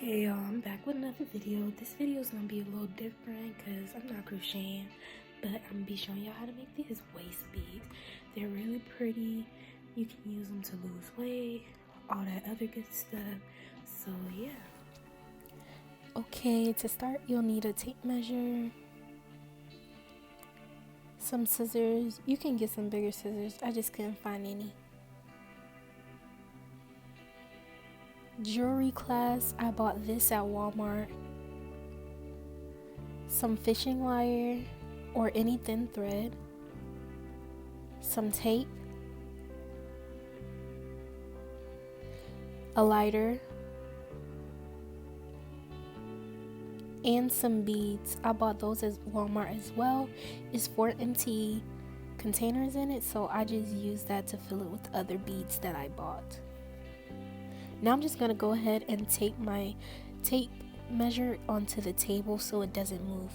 Okay, y'all, I'm back with another video. This video is gonna be a little different because I'm not crocheting, but I'm gonna be showing y'all how to make these waist beads. They're really pretty. You can use them to lose weight, all that other good stuff. So yeah. Okay, to start, you'll need a tape measure, some scissors. You can get some bigger scissors. I just couldn't find any. Jewelry clasp, I bought this at Walmart. Some fishing wire or any thin thread, some tape, a lighter, and some beads. I bought those at Walmart as well. It's 4 empty containers in it, so I just used that to fill it with other beads that I bought. Now I'm just gonna go ahead and take my tape measure onto the table so it doesn't move.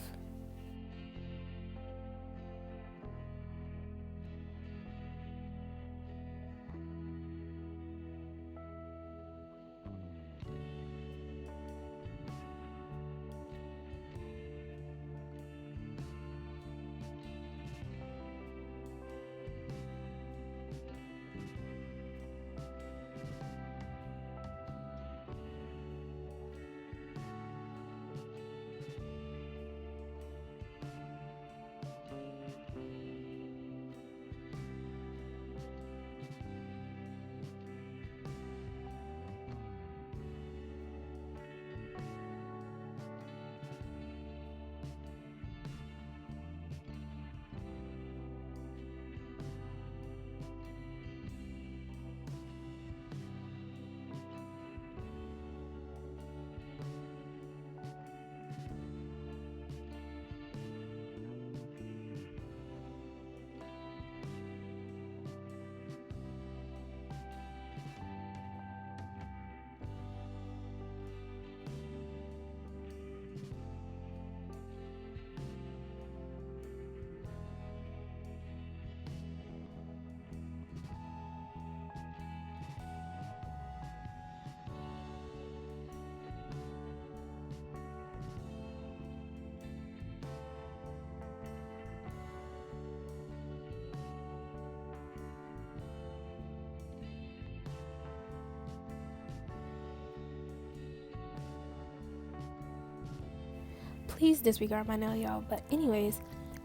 Please disregard my nail, y'all, but anyways,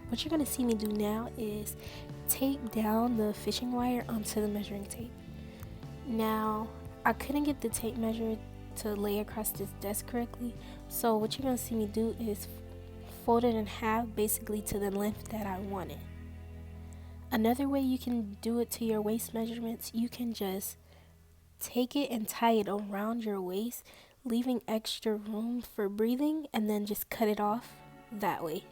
what you're gonna see me do now is tape down the fishing wire onto the measuring tape. Now, I couldn't get the tape measure to lay across this desk correctly, so what you're gonna see me do is fold it in half, basically to the length that I want it. Another way you can do it to your waist measurements, you can just take it and tie it around your waist, leaving extra room for breathing, and then just cut it off that way.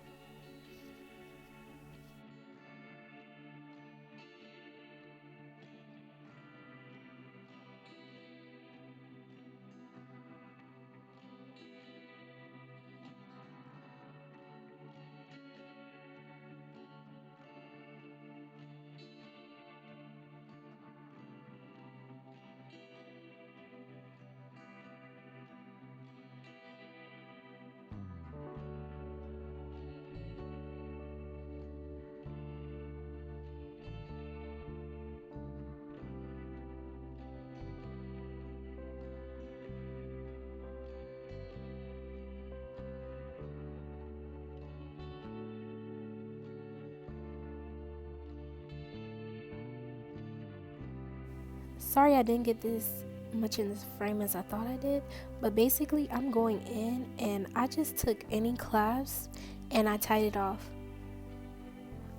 Sorry I didn't get this much in this frame as I thought I did, but basically I'm going in and I just took any clasp and I tied it off.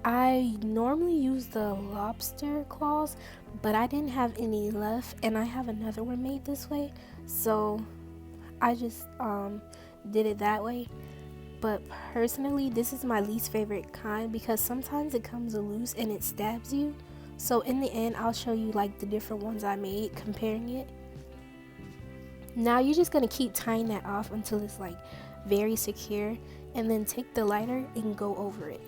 I normally use the lobster claws, but I didn't have any left and I have another one made this way, so I just did it that way. But personally, this is my least favorite kind because sometimes it comes loose and it stabs you. So in the end, I'll show you like the different ones I made, comparing it. Now you're just gonna keep tying that off until it's like very secure, and then take the lighter and go over it.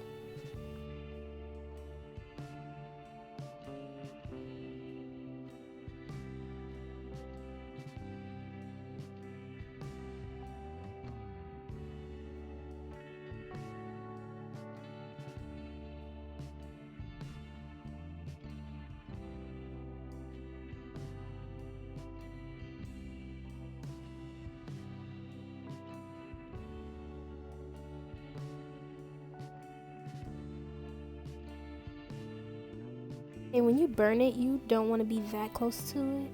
And when you burn it, you don't want to be that close to it.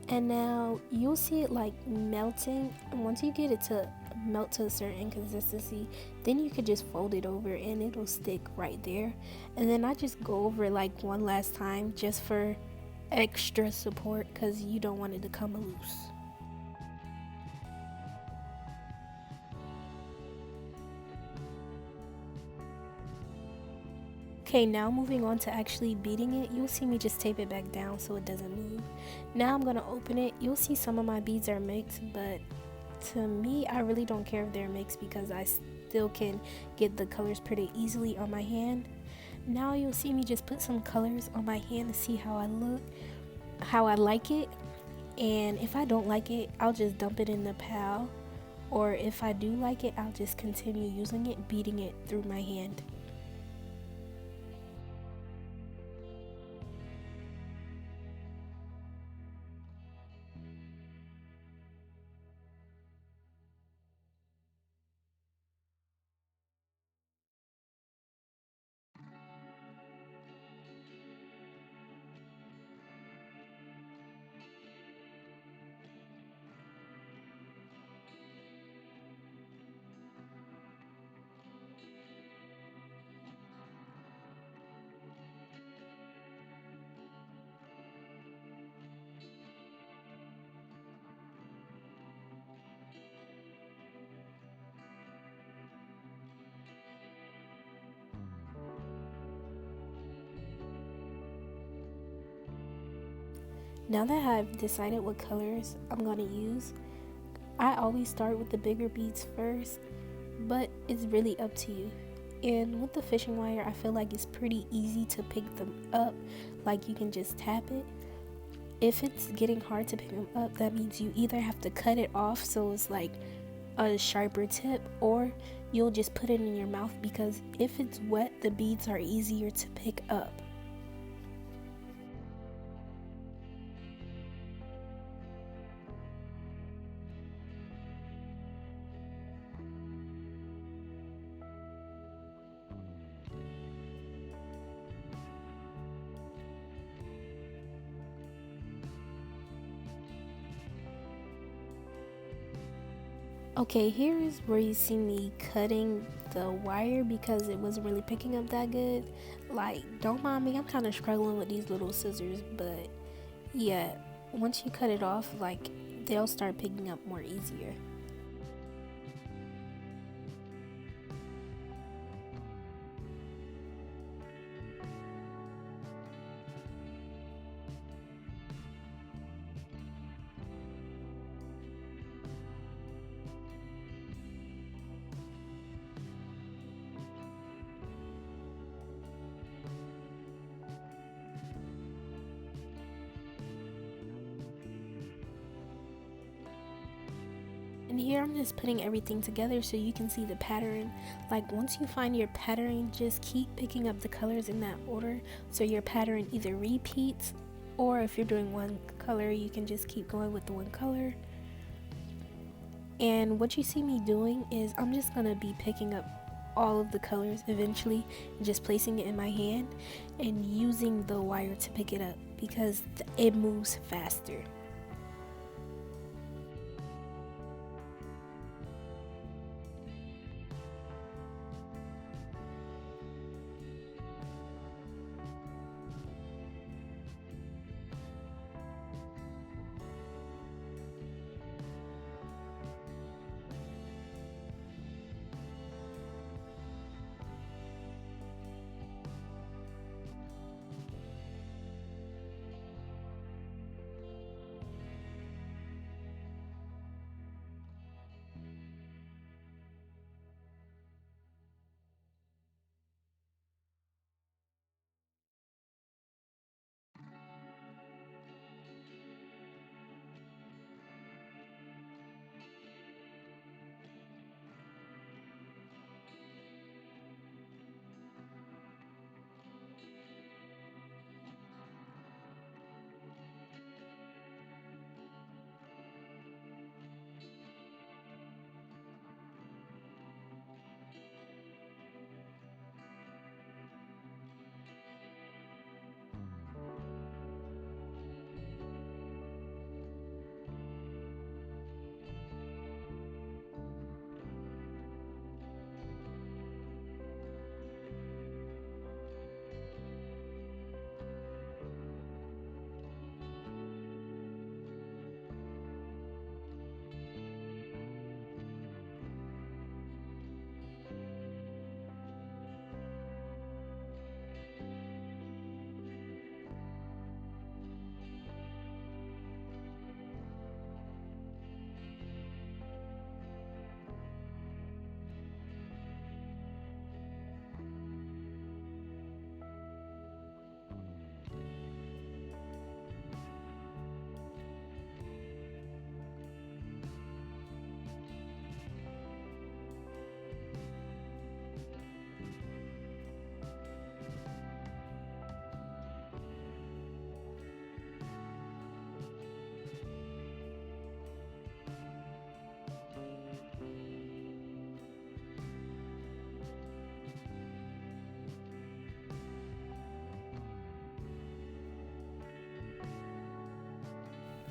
And now you'll see it like melting. And once you get it to melt to a certain consistency, then you could just fold it over and it'll stick right there. And then I just go over it like one last time just for extra support because you don't want it to come loose. Okay, now moving on to actually beading it, you'll see me just tape it back down so it doesn't move. Now I'm gonna open it. You'll see some of my beads are mixed, but to me, I really don't care if they're mixed because I still can get the colors pretty easily on my hand. Now you'll see me just put some colors on my hand to see how I look, how I like it. And if I don't like it, I'll just dump it in the pal. Or if I do like it, I'll just continue using it, beating it through my hand. Now that I've decided what colors I'm going to use, I always start with the bigger beads first, but it's really up to you. And with the fishing wire, I feel like it's pretty easy to pick them up, like you can just tap it. If it's getting hard to pick them up, that means you either have to cut it off so it's like a sharper tip, or you'll just put it in your mouth because if it's wet, the beads are easier to pick up. Okay, here is where you see me cutting the wire because it wasn't really picking up that good. Like, don't mind me, I'm kind of struggling with these little scissors, but yeah, once you cut it off, like, they'll start picking up more easier. And here I'm just putting everything together so you can see the pattern. Like once you find your pattern, just keep picking up the colors in that order so your pattern either repeats, or if you're doing one color, you can just keep going with the one color. And what you see me doing is I'm just gonna be picking up all of the colors eventually and just placing it in my hand and using the wire to pick it up because it moves faster.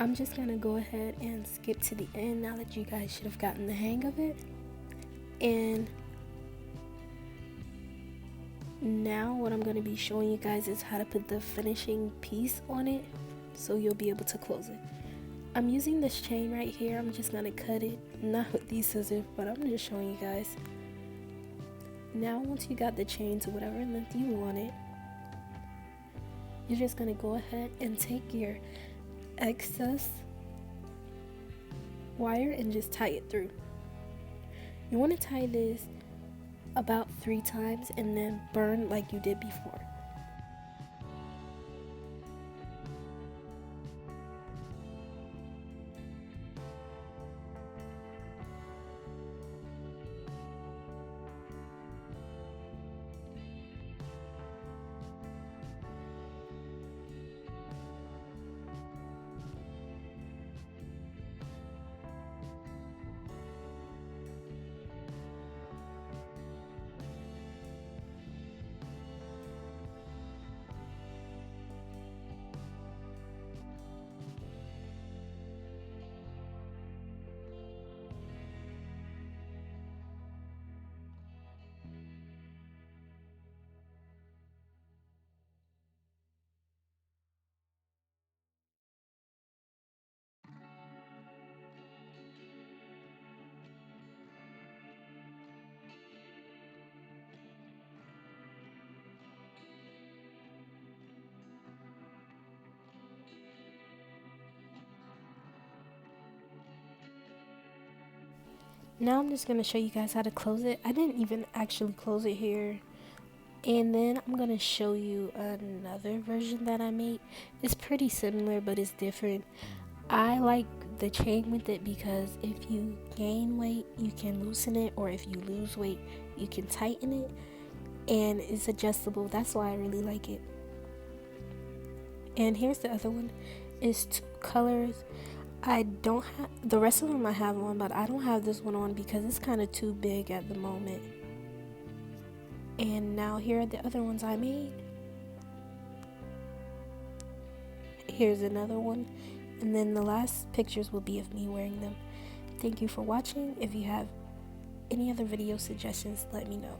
I'm just gonna go ahead and skip to the end now that you guys should have gotten the hang of it. And now what I'm going to be showing you guys is how to put the finishing piece on it so you'll be able to close it. I'm using this chain right here. I'm just going to cut it, not with these scissors, but I'm just showing you guys. Now once you got the chain to whatever length you want it, you're just going to go ahead and take your excess wire and just tie it through. You want to tie this about 3 times and then burn like you did before. Now I'm just going to show you guys how to close it. I didn't even actually close it here. And then I'm going to show you another version that I made. It's pretty similar, but it's different. I like the chain with it because if you gain weight, you can loosen it, or if you lose weight, you can tighten it. And it's adjustable. That's why I really like it. And here's the other one. It's 2 colors. I don't have the rest of them. I have on, but I don't have this one on because it's kind of too big at the moment. And now here are the other ones I made. Here's another one, and then the last pictures will be of me wearing them. Thank you for watching. If you have any other video suggestions, let me know.